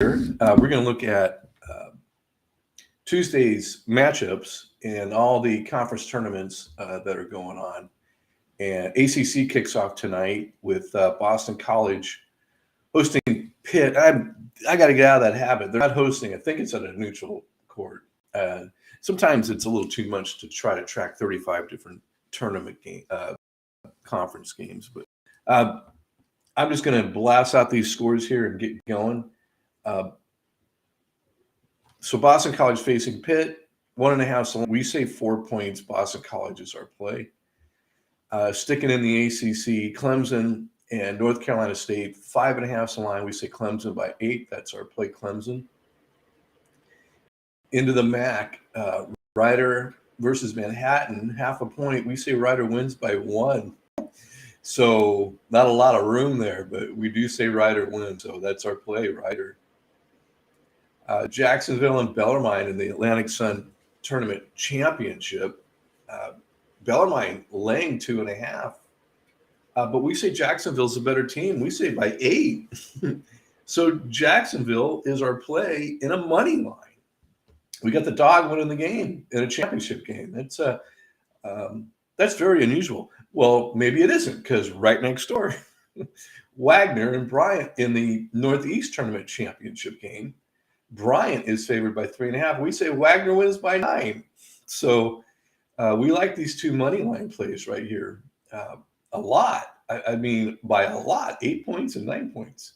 We're going to look at Tuesday's matchups and all the conference tournaments that are going on. And ACC kicks off tonight with Boston College hosting Pitt. I got to get out of that habit. They're not hosting. I think it's at a neutral court. Sometimes it's a little too much to try to track 35 different tournament conference games. But I'm just going to blast out these scores here and get going. So Boston College facing Pitt, 1.5. We say 4 points. Boston College is our play. Sticking in the ACC, Clemson and North Carolina State, 5.5 line. We say Clemson by 8. That's our play, Clemson. Into the MAC, Rider versus Manhattan, 0.5 point. We say Rider wins by 1. So not a lot of room there, but we do say Rider wins. So that's our play, Rider. Jacksonville and Bellarmine in the Atlantic Sun Tournament Championship. Bellarmine laying 2.5. But we say Jacksonville's a better team. We say by 8. So Jacksonville is our play in a money line. We got the dog winning the game in a championship game. That's very unusual. Well, maybe it isn't, because right next door, Wagner and Bryant in the Northeast Tournament Championship game. Bryant is favored by 3.5. We say Wagner wins by 9. So we like these two money line plays right here a lot. I mean, by a lot, 8 points and 9 points.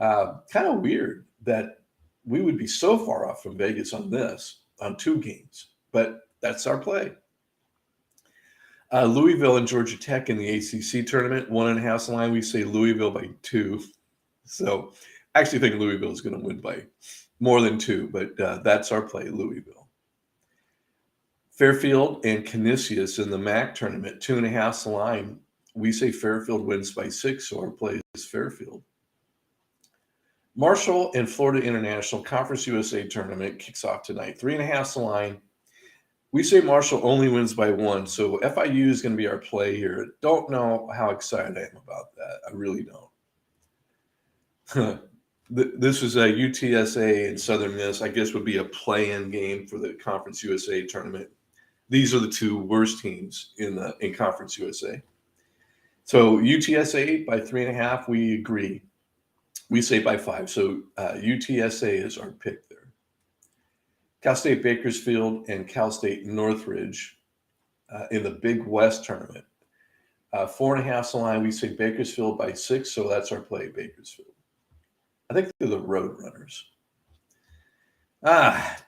Kind of weird that we would be so far off from Vegas on this, on 2 games. But that's our play. Louisville and Georgia Tech in the ACC tournament, 1.5 line. We say Louisville by 2. So I actually think Louisville is going to win by more than 2, but that's our play, Louisville. Fairfield and Canisius in the MAC tournament, 2.5 line. We say Fairfield wins by 6, so our play is Fairfield. Marshall and Florida International Conference USA tournament kicks off tonight, 3.5 line. We say Marshall only wins by 1, so FIU is going to be our play here. Don't know how excited I am about that. I really don't. This is a UTSA and Southern Miss, I guess, would be a play-in game for the Conference USA tournament. These are the 2 worst teams in Conference USA. So UTSA by 3.5, we agree. We say by 5. So UTSA is our pick there. Cal State Bakersfield and Cal State Northridge in the Big West tournament. 4.5 line, we say Bakersfield by 6, so that's our play, Bakersfield. I think they're the Road Runners.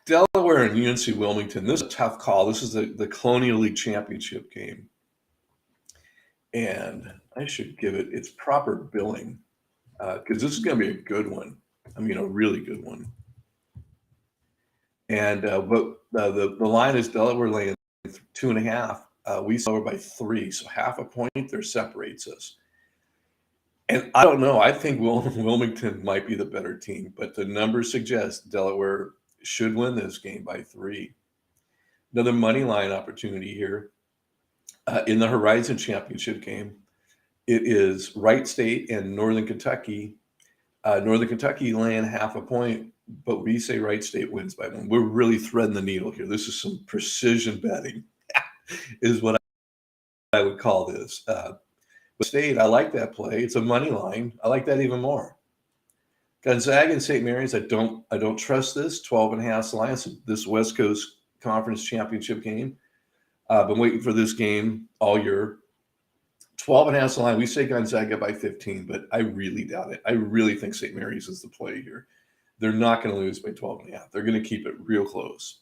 Delaware and UNC Wilmington. This is a tough call. This is the Colonial League Championship game. And I should give it its proper billing because this is going to be a good one. I mean, a really good one. And but the line is Delaware laying 2.5. We saw by 3, so 0.5 point there separates us. And I don't know. I think Wilmington might be the better team, but the numbers suggest Delaware should win this game by 3. Another money line opportunity here in the Horizon Championship game. It is Wright State and Northern Kentucky. Northern Kentucky laying 0.5 point, but we say Wright State wins by 1. We're really threading the needle here. This is some precision betting, is what I would call this. State, I like that play. It's a money line. I like that even more. Gonzaga and St. Mary's, I don't trust this. 12.5 lines. This West Coast Conference Championship game. I've been waiting for this game all year. 12.5 line. We say Gonzaga by 15, but I really doubt it. I really think St. Mary's is the play here. They're not going to lose by 12.5. They're going to keep it real close.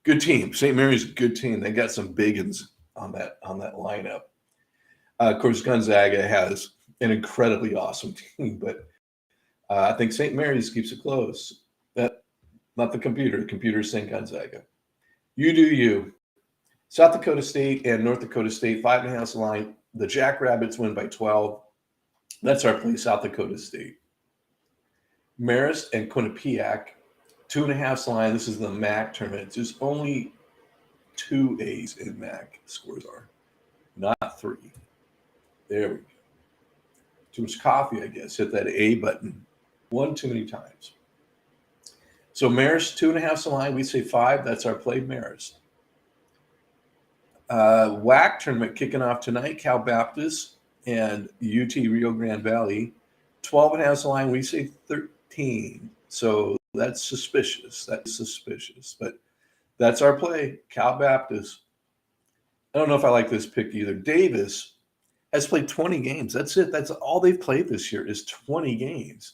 Good team. St. Mary's a good team. They got some biggins on that lineup. Of course, Gonzaga has an incredibly awesome team, but I think St. Mary's keeps it close. Not the computer. The computer's saying Gonzaga. You do you. South Dakota State and North Dakota State, 5.5 line. The Jackrabbits win by 12. That's our play, South Dakota State. Marist and Quinnipiac, 2.5 line. This is the MAC tournament. There's only 2 A's in MAC, scores are, not 3. There we go. Too much coffee, I guess. Hit that A button one too many times. So Marist, 2.5's the line. We say 5. That's our play, Marist. WAC tournament kicking off tonight. Cal Baptist and UT Rio Grande Valley. 12.5's the line. We say 13. So that's suspicious. That's suspicious. But that's our play. Cal Baptist. I don't know if I like this pick either. Davis has played 20 games. That's it. That's all they've played this year is 20 games.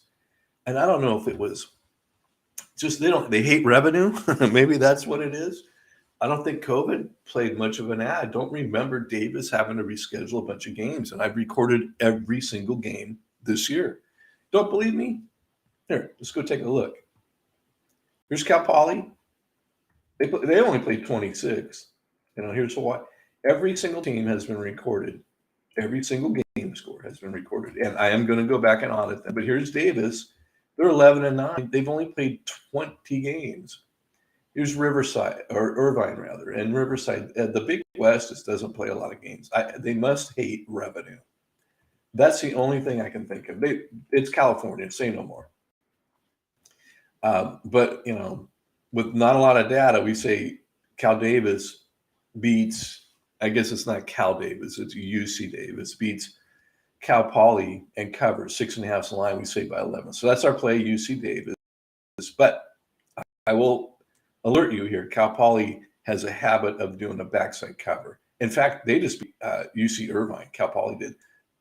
And I don't know if it was just they hate revenue. Maybe that's what it is. I don't think COVID played much of an ad. I don't remember Davis having to reschedule a bunch of games. And I've recorded every single game this year. Don't believe me? Here, let's go take a look. Here's Cal Poly. They only played 26. Here's why. Every single team has been recorded. Every single game score has been recorded. And I am going to go back and audit them. But here's Davis. They're 11-9. They've only played 20 games. Here's Riverside, or Irvine rather. And Riverside, the Big West just doesn't play a lot of games. They must hate revenue. That's the only thing I can think of. It's California. Say no more. But, with not a lot of data, we say Cal Davis beats, I guess it's not Cal Davis, it's UC Davis, beats Cal Poly and covers 6.5's the line. We say by 11. So that's our play, UC Davis. But I will alert you here. Cal Poly has a habit of doing a backside cover. In fact, they just beat UC Irvine. Cal Poly did.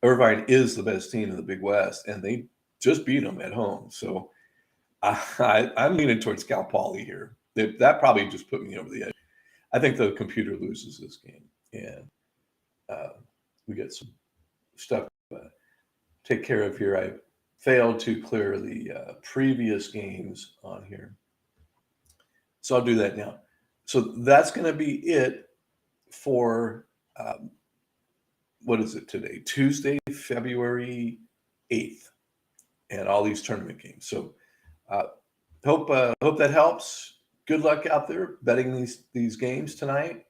Irvine is the best team in the Big West, and they just beat them at home. So I'm leaning towards Cal Poly here. That probably just put me over the edge. I think the computer loses this game, and we get some stuff to take care of here. I failed to clear the previous games on here. So I'll do that now. So that's going to be it for, what is it today? Tuesday, February 8th, and all these tournament games. So hope that helps. Good luck out there betting these games tonight.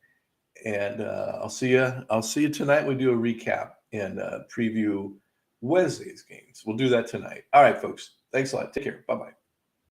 And I'll see you tonight. We do a recap and preview Wednesday's games. We'll do that tonight. All right, folks. Thanks a lot. Take care. Bye-bye.